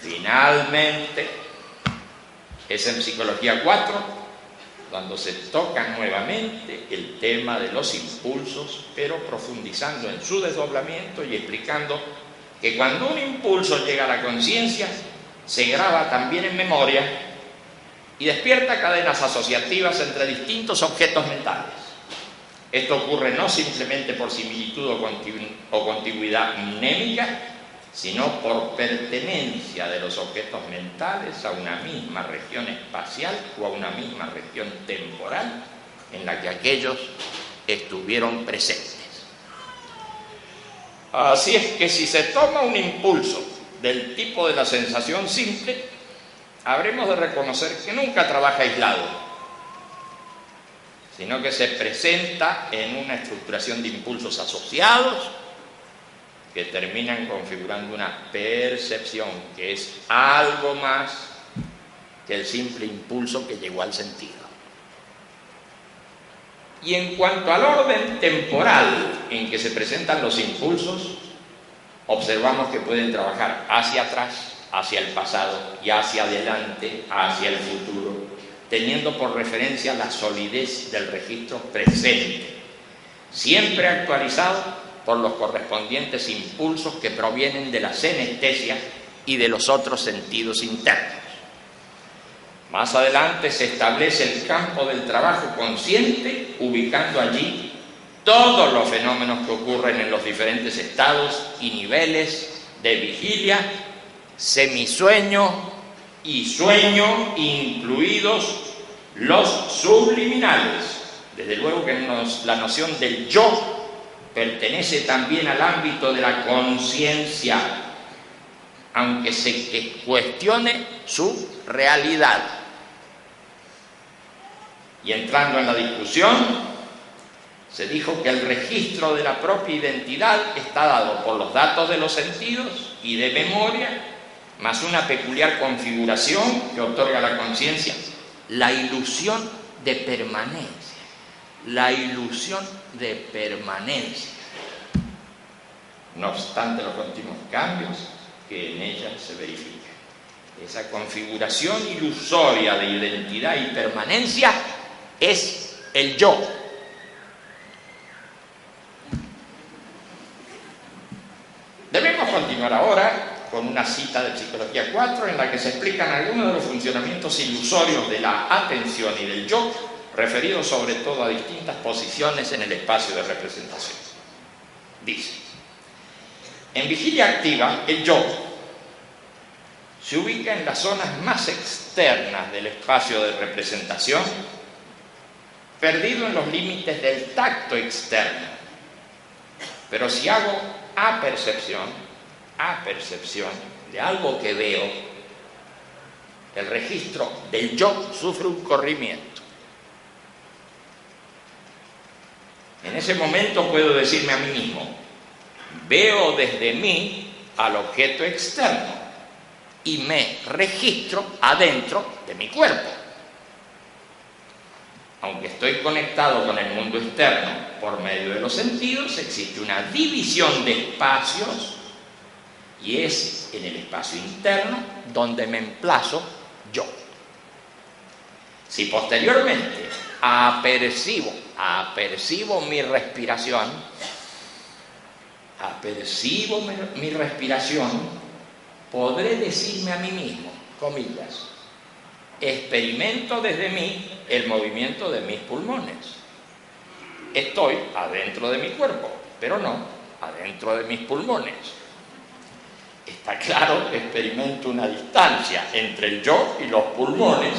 Finalmente, es en Psicología 4 cuando se toca nuevamente el tema de los impulsos, pero profundizando en su desdoblamiento y explicando que cuando un impulso llega a la conciencia, se graba también en memoria y despierta cadenas asociativas entre distintos objetos mentales. Esto ocurre no simplemente por similitud o contigüidad mnémica, sino por pertenencia de los objetos mentales a una misma región espacial o a una misma región temporal en la que aquellos estuvieron presentes. Así es que si se toma un impulso del tipo de la sensación simple, habremos de reconocer que nunca trabaja aislado, sino que se presenta en una estructuración de impulsos asociados que terminan configurando una percepción que es algo más que el simple impulso que llegó al sentido. Y en cuanto al orden temporal en que se presentan los impulsos, observamos que pueden trabajar hacia atrás, hacia el pasado, y hacia adelante, hacia el futuro, teniendo por referencia la solidez del registro presente, siempre actualizado por los correspondientes impulsos que provienen de la senestesia y de los otros sentidos internos. Más adelante se establece el campo del trabajo consciente, ubicando allí todos los fenómenos que ocurren en los diferentes estados y niveles de vigilia, semisueño y sueño, incluidos los subliminales. Desde luego que la noción del yo pertenece también al ámbito de la conciencia, aunque se cuestione su realidad. Y entrando en la discusión, se dijo que el registro de la propia identidad está dado por los datos de los sentidos y de memoria, más una peculiar configuración que otorga a la conciencia la ilusión de permanencia. La ilusión de permanencia, no obstante los continuos cambios que en ella se verifican. Esa configuración ilusoria de identidad y permanencia es el yo. Debemos continuar ahora con una cita de Psicología 4 en la que se explican algunos de los funcionamientos ilusorios de la atención y del yo, referidos sobre todo a distintas posiciones en el espacio de representación. Dice: en vigilia activa, el yo se ubica en las zonas más externas del espacio de representación, perdido en los límites del tacto externo. Pero si hago apercepción de algo que veo, el registro del yo sufre un corrimiento. En ese momento puedo decirme a mí mismo: veo desde mí al objeto externo y me registro adentro de mi cuerpo. Aunque estoy conectado con el mundo externo por medio de los sentidos, existe una división de espacios y es en el espacio interno donde me emplazo yo. Si posteriormente apercibo mi respiración, podré decirme a mí mismo, comillas, experimento desde mí el movimiento de mis pulmones. Estoy adentro de mi cuerpo, pero no adentro de mis pulmones. Está claro que experimento una distancia entre el yo y los pulmones,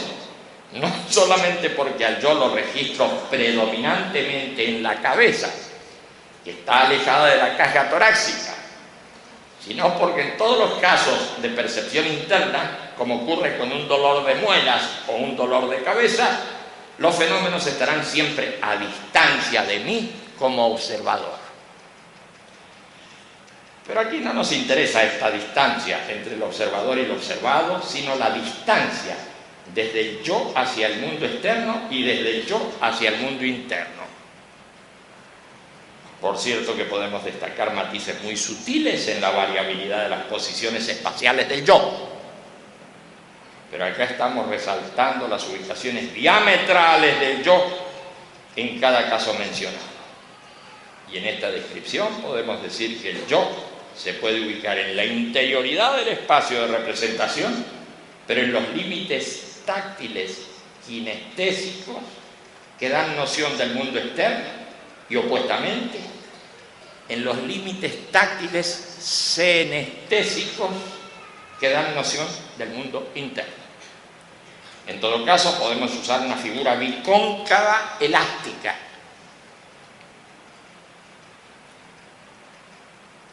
no solamente porque al yo lo registro predominantemente en la cabeza, que está alejada de la caja torácica, sino porque en todos los casos de percepción interna, como ocurre con un dolor de muelas o un dolor de cabeza, los fenómenos estarán siempre a distancia de mí como observador. Pero aquí no nos interesa esta distancia entre el observador y el observado, sino la distancia desde el yo hacia el mundo externo y desde el yo hacia el mundo interno. Por cierto que podemos destacar matices muy sutiles en la variabilidad de las posiciones espaciales del yo. Pero acá estamos resaltando las ubicaciones diametrales del yo en cada caso mencionado. Y en esta descripción podemos decir que el yo se puede ubicar en la interioridad del espacio de representación, pero en los límites táctiles kinestésicos que dan noción del mundo externo, y opuestamente en los límites táctiles senestésicos que dan noción del mundo interno. En todo caso, podemos usar una figura bicóncava elástica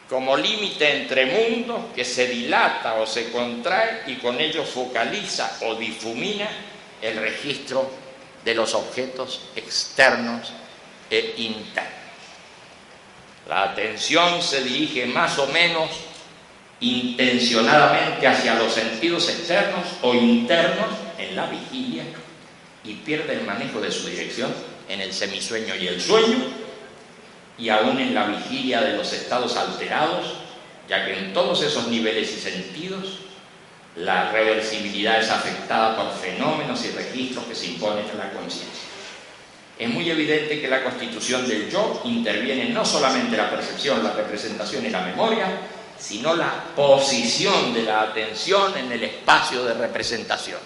como límite entre mundos que se dilata o se contrae y con ello focaliza o difumina el registro de los objetos externos e internos. La atención se dirige más o menos intencionadamente hacia los sentidos externos o internos en la vigilia y pierde el manejo de su dirección en el semisueño y el sueño, y aún en la vigilia de los estados alterados, ya que en todos esos niveles y sentidos la reversibilidad es afectada por fenómenos y registros que se imponen a la conciencia. Es muy evidente que la constitución del yo interviene no solamente la percepción, la representación y la memoria, sino la posición de la atención en el espacio de representación.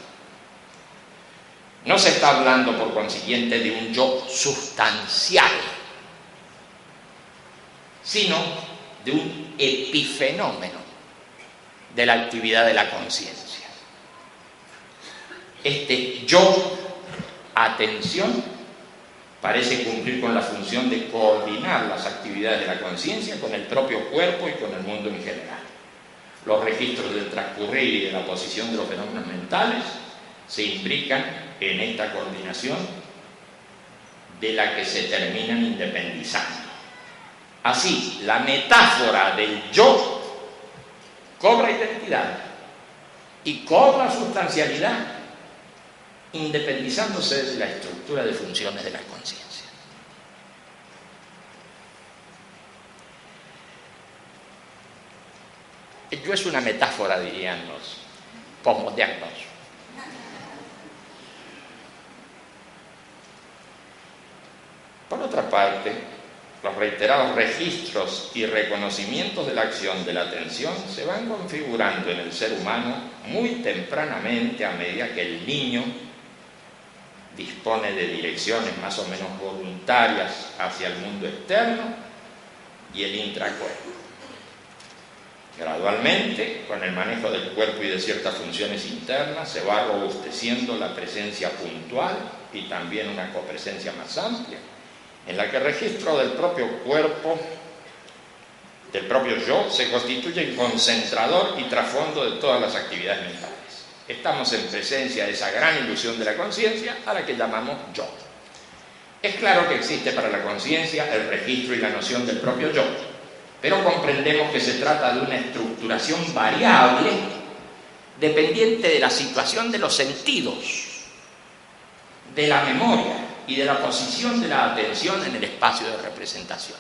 No se está hablando, por consiguiente, de un yo sustancial, sino de un epifenómeno de la actividad de la conciencia. Este yo, atención, parece cumplir con la función de coordinar las actividades de la conciencia con el propio cuerpo y con el mundo en general. Los registros del transcurrir y de la posición de los fenómenos mentales se imbrican en esta coordinación de la que se terminan independizando. Así, la metáfora del yo cobra identidad y cobra sustancialidad, independizándose de la estructura de funciones de la conciencia. El yo es una metáfora, dirían los posmodernos. Por otra parte, los reiterados registros y reconocimientos de la acción de la atención se van configurando en el ser humano muy tempranamente a medida que el niño dispone de direcciones más o menos voluntarias hacia el mundo externo y el intracuerpo. Gradualmente, con el manejo del cuerpo y de ciertas funciones internas, se va robusteciendo la presencia puntual y también una copresencia más amplia, en la que el registro del propio cuerpo, del propio yo, se constituye el concentrador y trasfondo de todas las actividades mentales. Estamos en presencia de esa gran ilusión de la conciencia a la que llamamos yo. Es claro que existe para la conciencia el registro y la noción del propio yo, pero comprendemos que se trata de una estructuración variable dependiente de la situación de los sentidos, de la memoria y de la posición de la atención en el espacio de representación.